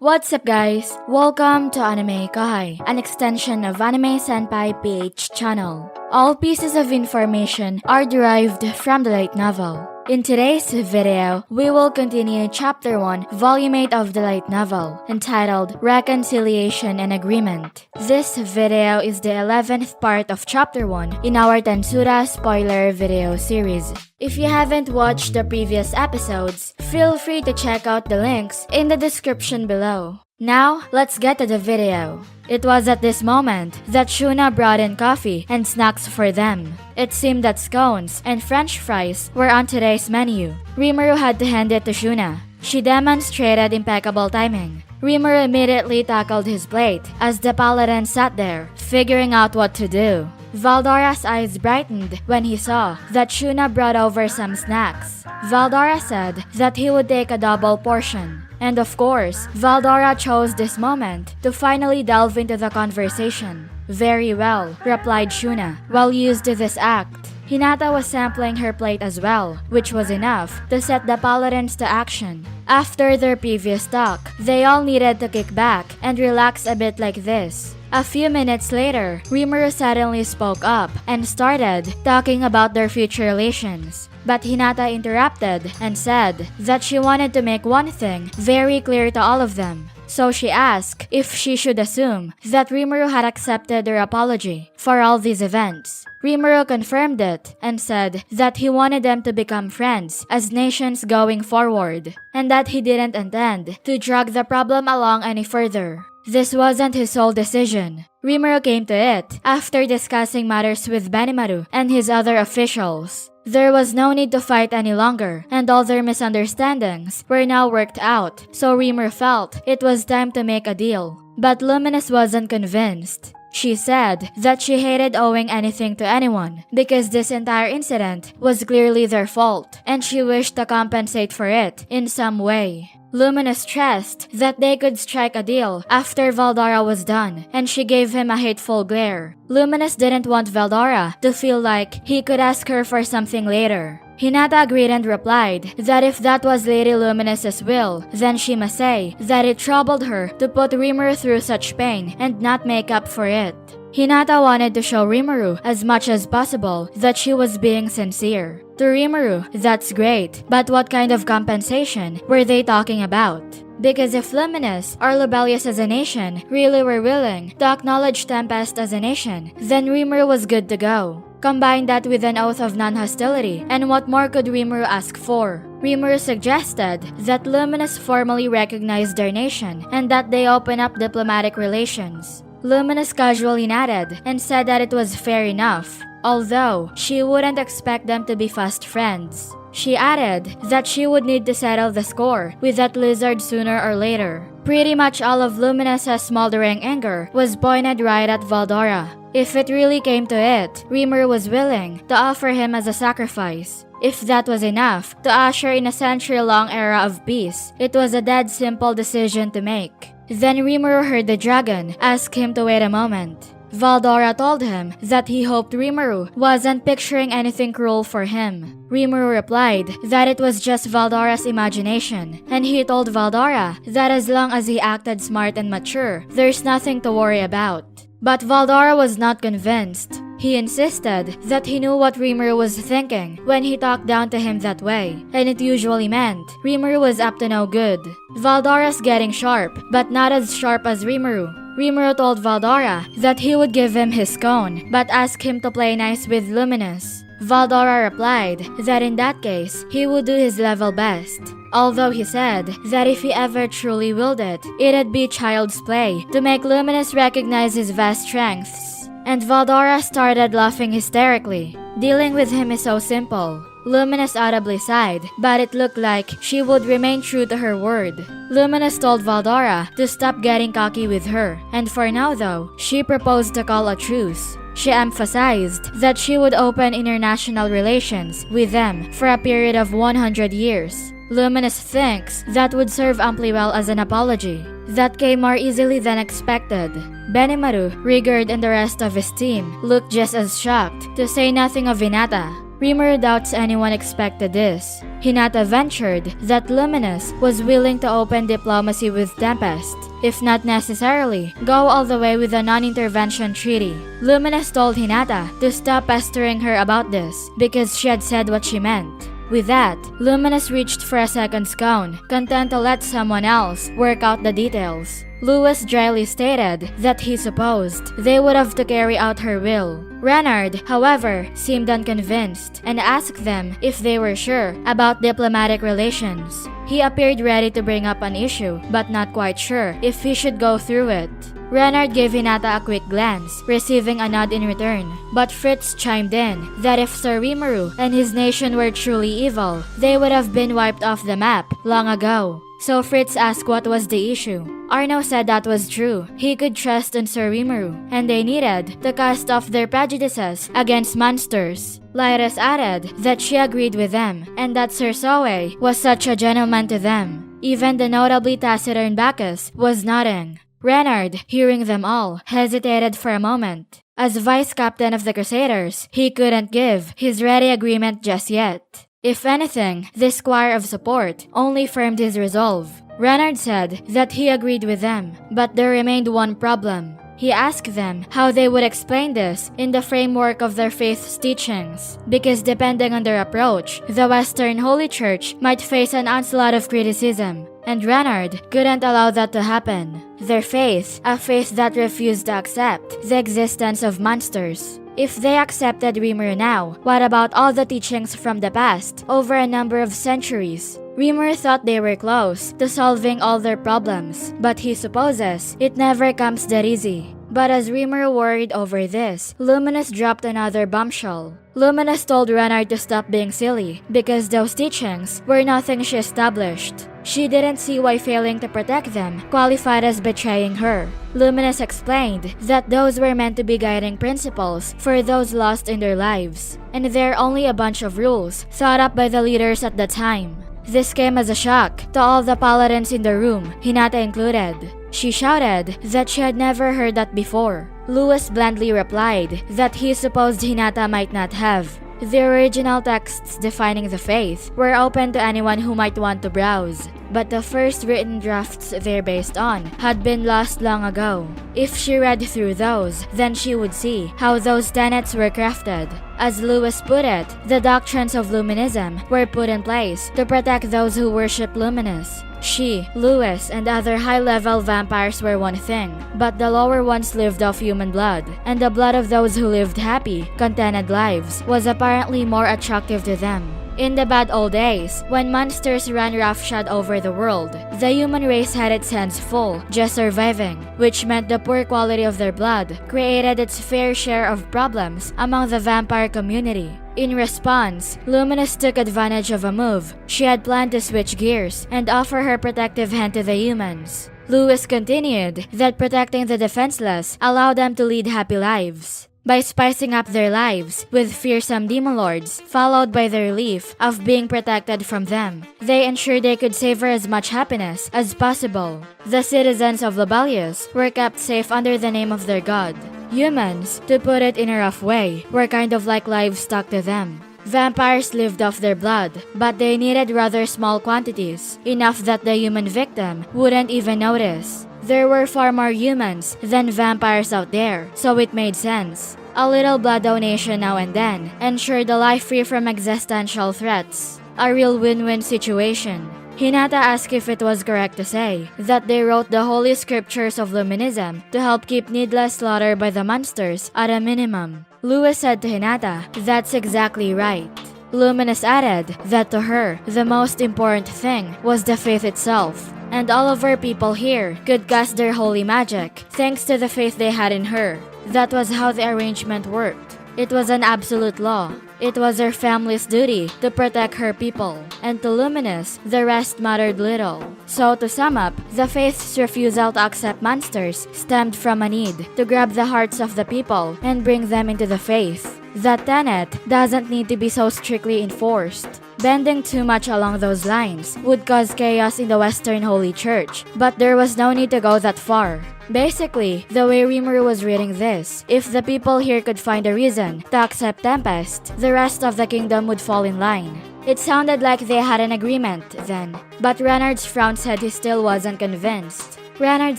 What's up guys? Welcome to AnimeKouhai, an extension of Anime Senpai PH channel. All pieces of information are derived from the light novel. In today's video, we will continue Chapter 1, Volume 8 of the light novel, entitled Reconciliation and Agreement. This video is the 11th part of Chapter 1 in our Tensura spoiler video series. If you haven't watched the previous episodes, feel free to check out the links in the description below. Now, let's get to the video. It was at this moment that Shuna brought in coffee and snacks for them. It seemed that scones and french fries were on today's menu. Rimuru had to hand it to Shuna. She demonstrated impeccable timing. Rimuru immediately tackled his plate as the paladin sat there, figuring out what to do. Veldora's eyes brightened when he saw that Shuna brought over some snacks. Veldora said that he would take a double portion. And of course, Veldora chose this moment to finally delve into the conversation. Very well, replied Shuna. Well used to this act. Hinata was sampling her plate as well, which was enough to set the paladins to action. After their previous talk, they all needed to kick back and relax a bit like this. A few minutes later, Rimuru suddenly spoke up and started talking about their future relations. But Hinata interrupted and said that she wanted to make one thing very clear to all of them. So she asked if she should assume that Rimuru had accepted their apology for all these events. Rimuru confirmed it and said that he wanted them to become friends as nations going forward, and that he didn't intend to drag the problem along any further. This wasn't his sole decision. Rimuru came to it after discussing matters with Benimaru and his other officials. There was no need to fight any longer, and all their misunderstandings were now worked out, so Rimuru felt it was time to make a deal. But Luminous wasn't convinced. She said that she hated owing anything to anyone because this entire incident was clearly their fault, and she wished to compensate for it in some way. Luminous stressed that they could strike a deal after Veldora was done, and she gave him a hateful glare. Luminous didn't want Veldora to feel like he could ask her for something later. Hinata agreed and replied that if that was Lady Luminous's will, then she must say that it troubled her to put Rimuru through such pain and not make up for it. Hinata wanted to show Rimuru as much as possible that she was being sincere. To Rimuru, that's great, but what kind of compensation were they talking about? Because if Luminous or Lubelius as a nation really were willing to acknowledge Tempest as a nation, then Rimuru was good to go. Combine that with an oath of non-hostility, and what more could Rimuru ask for? Rimuru suggested that Luminous formally recognize their nation and that they open up diplomatic relations. Luminous casually nodded and said that it was fair enough, although she wouldn't expect them to be fast friends. She added that she would need to settle the score with that lizard sooner or later. Pretty much all of Luminous's smoldering anger was pointed right at Veldora. If it really came to it, Rimuru was willing to offer him as a sacrifice. If that was enough to usher in a century-long era of peace, it was a dead simple decision to make. Then Rimuru heard the dragon ask him to wait a moment. Veldora told him that he hoped Rimuru wasn't picturing anything cruel for him. Rimuru replied that it was just Veldora's imagination, and he told Veldora that as long as he acted smart and mature, there's nothing to worry about. But Veldora was not convinced. He insisted that he knew what Rimuru was thinking when he talked down to him that way, and it usually meant Rimuru was up to no good. Veldora's getting sharp, but not as sharp as Rimuru. Rimuru told Veldora that he would give him his cone, but asked him to play nice with Luminous. Veldora replied that in that case, he would do his level best. Although he said that if he ever truly willed it, it'd be child's play to make Luminous recognize his vast strengths. And Veldora started laughing hysterically. Dealing with him is so simple. Luminous audibly sighed, but it looked like she would remain true to her word. Luminous told Veldora to stop getting cocky with her, and for now though, she proposed to call a truce. She emphasized that she would open international relations with them for a period of 100 years. Luminous thinks that would serve amply well as an apology. That came more easily than expected. Benimaru, Rigurd, and the rest of his team looked just as shocked, to say nothing of Hinata. Rimuru doubts anyone expected this. Hinata ventured that Luminous was willing to open diplomacy with Tempest, if not necessarily go all the way with a non-intervention treaty. Luminous told Hinata to stop pestering her about this because she had said what she meant. With that, Luminous reached for a second scone, content to let someone else work out the details. Louie dryly stated that he supposed they would have to carry out her will. Renard, however, seemed unconvinced and asked them if they were sure about diplomatic relations. He appeared ready to bring up an issue, but not quite sure if he should go through it. Renard gave Hinata a quick glance, receiving a nod in return, but Fritz chimed in that if Sir Rimuru and his nation were truly evil, they would have been wiped off the map long ago. So Fritz asked what was the issue. Arno said that was true. He could trust in Sir Rimuru, and they needed to cast off their prejudices against monsters. Lyris added that she agreed with them, and that Sir Soe was such a gentleman to them. Even the notably taciturn Bacchus was nodding. Renard, hearing them all, hesitated for a moment. As vice captain of the Crusaders, he couldn't give his ready agreement just yet. If anything, this choir of support only firmed his resolve. Renard said that he agreed with them, but there remained one problem. He asked them how they would explain this in the framework of their faith's teachings, because depending on their approach, the Western Holy Church might face an onslaught of criticism, and Renard couldn't allow that to happen. Their faith, a faith that refused to accept the existence of monsters. If they accepted Rimuru now, what about all the teachings from the past over a number of centuries? Rimuru thought they were close to solving all their problems, but he supposes it never comes that easy. But as Rimuru worried over this, Luminous dropped another bombshell. Luminous told Renard to stop being silly, because those teachings were nothing she established. She didn't see why failing to protect them qualified as betraying her. Luminous explained that those were meant to be guiding principles for those lost in their lives, and they're only a bunch of rules thought up by the leaders at the time. This came as a shock to all the paladins in the room, Hinata included. She shouted that she had never heard that before. Louie blandly replied that he supposed Hinata might not have. The original texts defining the faith were open to anyone who might want to browse, but the first written drafts they're based on had been lost long ago. If she read through those, then she would see how those tenets were crafted. As Louie put it, the doctrines of luminism were put in place to protect those who worship Luminous. She, Louie, and other high-level vampires were one thing, but the lower ones lived off human blood, and the blood of those who lived happy, contented lives was apparently more attractive to them. In the bad old days, when monsters ran roughshod over the world, the human race had its hands full just surviving, which meant the poor quality of their blood created its fair share of problems among the vampire community. In response, Luminous took advantage of a move. She had planned to switch gears and offer her protective hand to the humans. Louie continued that protecting the defenseless allowed them to lead happy lives. By spicing up their lives with fearsome demon lords, followed by the relief of being protected from them, they ensured they could savor as much happiness as possible. The citizens of Lobelius were kept safe under the name of their god. Humans, to put it in a rough way, were kind of like livestock to them. Vampires lived off their blood, but they needed rather small quantities, enough that the human victim wouldn't even notice. There were far more humans than vampires out there, so it made sense. A little blood donation now and then ensured a life free from existential threats. A real win-win situation. Hinata asked if it was correct to say that they wrote the holy scriptures of luminism to help keep needless slaughter by the monsters at a minimum. Louie said to Hinata, "That's exactly right." Luminous added that to her, the most important thing was the faith itself, and all of her people here could cast their holy magic thanks to the faith they had in her. That was how the arrangement worked. It was an absolute law. It was her family's duty to protect her people, and to Luminous, the rest mattered little. So to sum up, the faith's refusal to accept monsters stemmed from a need to grab the hearts of the people and bring them into the faith. That tenet doesn't need to be so strictly enforced. Bending too much along those lines would cause chaos in the Western Holy Church, but there was no need to go that far. Basically, the way Rimuru was reading this, if the people here could find a reason to accept Tempest, the rest of the kingdom would fall in line. It sounded like they had an agreement then, but Renard's frown said he still wasn't convinced. Renard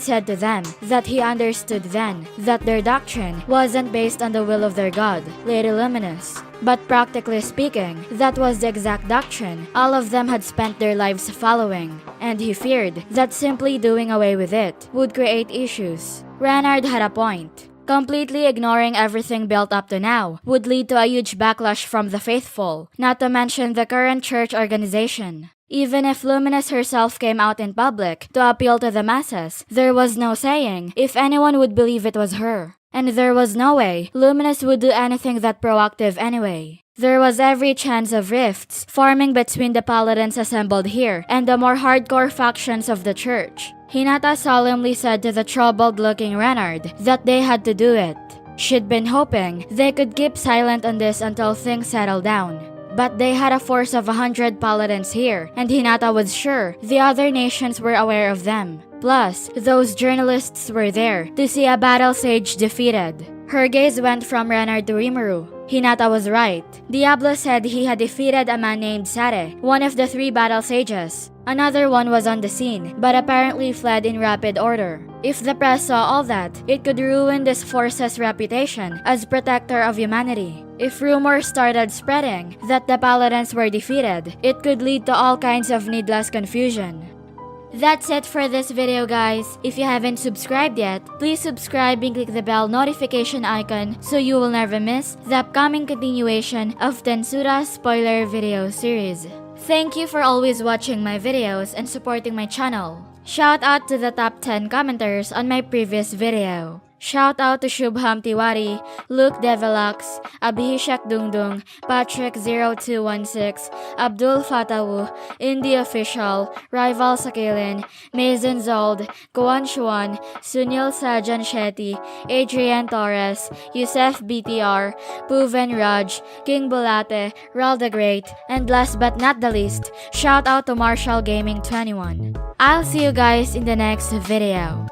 said to them that he understood then that their doctrine wasn't based on the will of their god, Lady Luminous. But practically speaking, that was the exact doctrine all of them had spent their lives following, and he feared that simply doing away with it would create issues. Renard had a point. Completely ignoring everything built up to now would lead to a huge backlash from the faithful, not to mention the current church organization. Even if Luminous herself came out in public to appeal to the masses, there was no saying if anyone would believe it was her. And there was no way Luminous would do anything that proactive anyway. There was every chance of rifts forming between the paladins assembled here and the more hardcore factions of the church. Hinata solemnly said to the troubled-looking Renard that they had to do it. She'd been hoping they could keep silent on this until things settled down. But they had a force of 100 paladins here, and Hinata was sure the other nations were aware of them. Plus, those journalists were there to see a battle sage defeated. Her gaze went from Renard to Rimuru. Hinata was right. Diablo said he had defeated a man named Sare, one of the 3 battle sages. Another one was on the scene, but apparently fled in rapid order. If the press saw all that, it could ruin this force's reputation as protector of humanity. If rumors started spreading that the paladins were defeated, it could lead to all kinds of needless confusion. That's it for this video, guys. If you haven't subscribed yet, please subscribe and click the bell notification icon so you will never miss the upcoming continuation of Tensura spoiler video series. Thank you for always watching my videos and supporting my channel. Shout out to the top 10 commenters on my previous video. Shout out to Shubham Tiwari, Luke Develux, Abhishek Dungdung, Patrick0216, Abdul Fatawu, Indie Official, Rival Sakilin, Mazen Zold, Kuan Shuan, Sunil Sajan Shetty, Adrian Torres, Yusef BTR, Puven Raj, King Bulate, Ral the Great, and last but not the least, shout out to Marshall Gaming 21. I'll see you guys in the next video.